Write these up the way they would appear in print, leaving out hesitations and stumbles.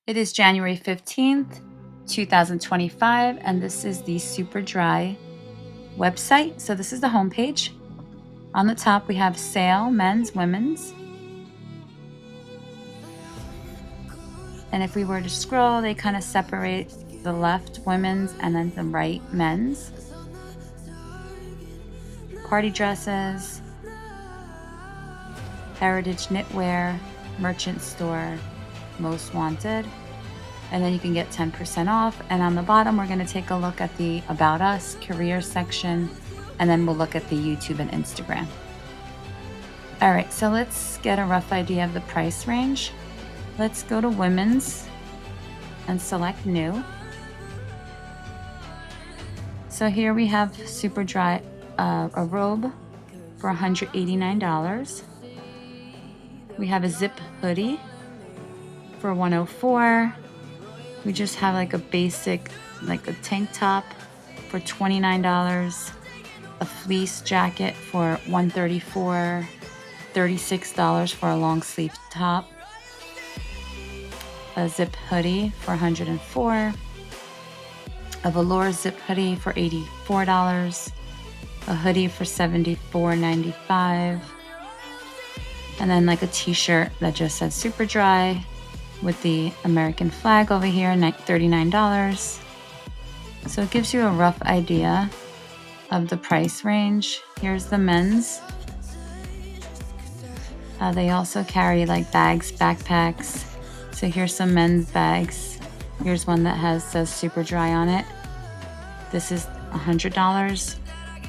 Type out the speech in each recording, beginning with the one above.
It is January 15th, 2025, and this is the SUPERDRY website. So this is the homepage. On the top, we have sale, men's, women's. And if we were to scroll, they kind of separate the left women's and then the right men's. Party dresses, heritage knitwear, merchant store, most wanted. And then you can get 10% off. And on the bottom, we're going to take a look at the About Us career section, and then we'll look at the YouTube and Instagram. All right, so let's get a rough idea of the price range. Let's go to women's and select new. So here we have SUPERDRY, a robe for $189. We have a zip hoodie for $104. We just have like a basic, like a tank top for $29, a fleece jacket for $134, $36 for a long sleeve top, a zip hoodie for $104, a velour zip hoodie for $84, a hoodie for $74.95, and then like a t-shirt that just says SUPERDRY with the American flag over here, $39. So it gives you a rough idea of the price range. Here's the men's. They also carry like bags, backpacks. So here's some men's bags. Here's one that says SUPERDRY on it. This is $100.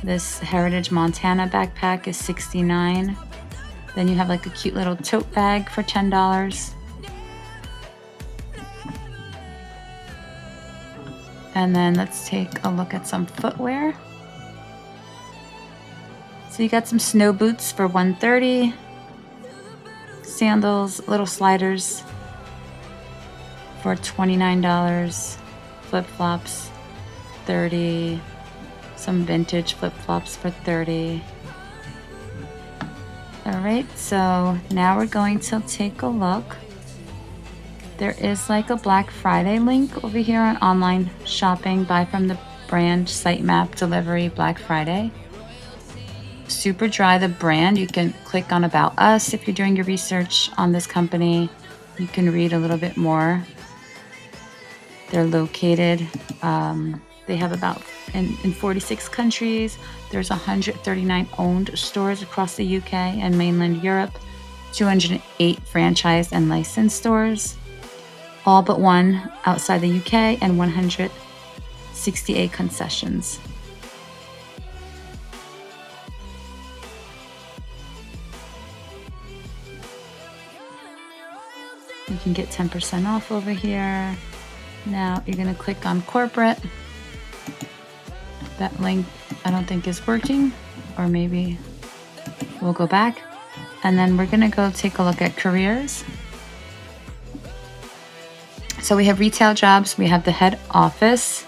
This Heritage Montana backpack is $69. Then you have like a cute little tote bag for $10. And then let's take a look at some footwear. So you got some snow boots for $130, sandals, little sliders for $29, flip-flops $30, some vintage flip-flops for $30. All right, so now we're going to take a look. There is like a Black Friday link over here on online shopping, buy from the brand, sitemap, delivery, Black Friday. SUPERDRY, the brand, you can click on About Us if you're doing your research on this company. You can read a little bit more. They're located, they have about, in 46 countries. There's 139 owned stores across the UK and mainland Europe, 208 franchise and licensed stores, all but one outside the UK, and 168 concessions. You can get 10% off over here. Now you're going to click on corporate. That link I don't think is working, or maybe we'll go back. And then we're going to go take a look at careers. So we have retail jobs, we have the head office,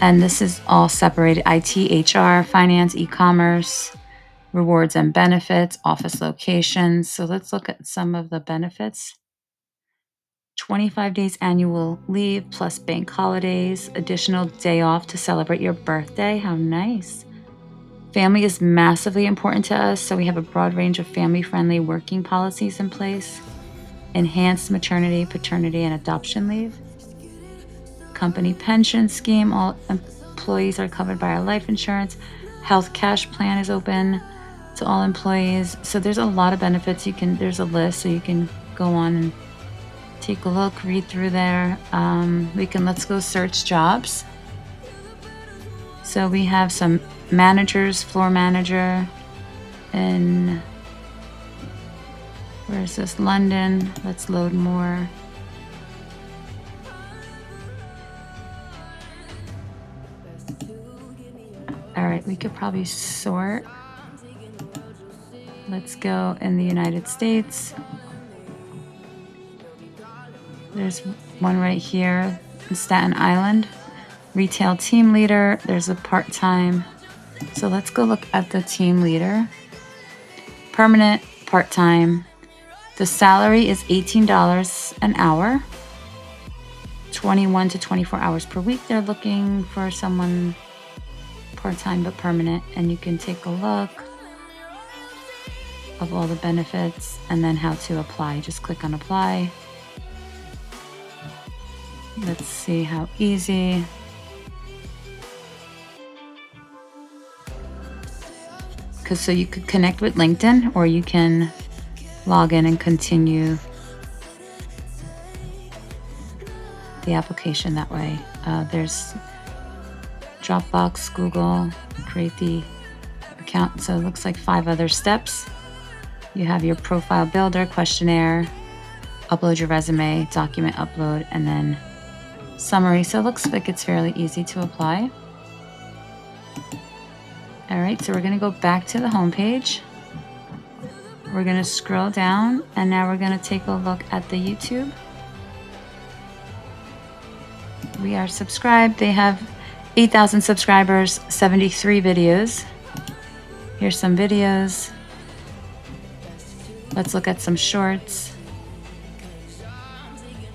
and this is all separated: IT, HR, finance, e-commerce, rewards and benefits, office locations. So let's look at some of the benefits. 25 days annual leave plus bank holidays, additional day off to celebrate your birthday. How nice. Family is massively important to us, so we have a broad range of family-friendly working policies in place. Enhanced maternity, paternity, and adoption leave. Company pension scheme, all employees are covered by our life insurance. Health cash plan is open to all employees. So there's a lot of benefits. There's a list, so you can go on and take a look, read through there. Let's go search jobs. So we have some managers, floor manager in, where is this? London. Let's load more. All right, we could probably sort. Let's go in the United States. There's one right here in Staten Island. Retail team leader. There's a part-time. So let's go look at the team leader. Permanent, part-time. The salary is $18 an hour. 21 to 24 hours per week. They're looking for someone part-time but permanent, and you can take a look of all the benefits and then how to apply. Just click on apply. Let's see how easy. So you could connect with LinkedIn, or you can log in and continue the application that way. There's Dropbox, Google, create the account. So it looks like 5 other steps. You have your profile builder, questionnaire, upload your resume, document upload, and then summary. So it looks like it's fairly easy to apply. All right, so we're gonna go back to the home page. We're gonna scroll down, and now we're gonna take a look at the YouTube. We are subscribed. They have 8,000 subscribers, 73 videos. Here's some videos. Let's look at some shorts.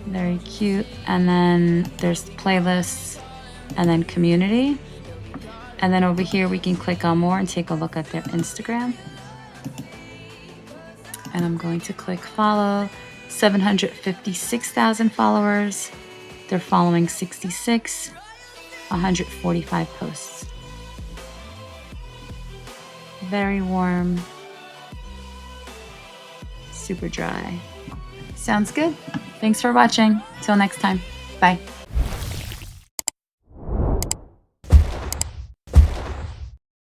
Very cute. And then there's playlists, and then community. And then over here, we can click on more and take a look at their Instagram. And I'm going to click follow. 756,000 followers. They're following 66, 145 posts. Very warm, super dry. Sounds good. Thanks for watching. Till next time. Bye.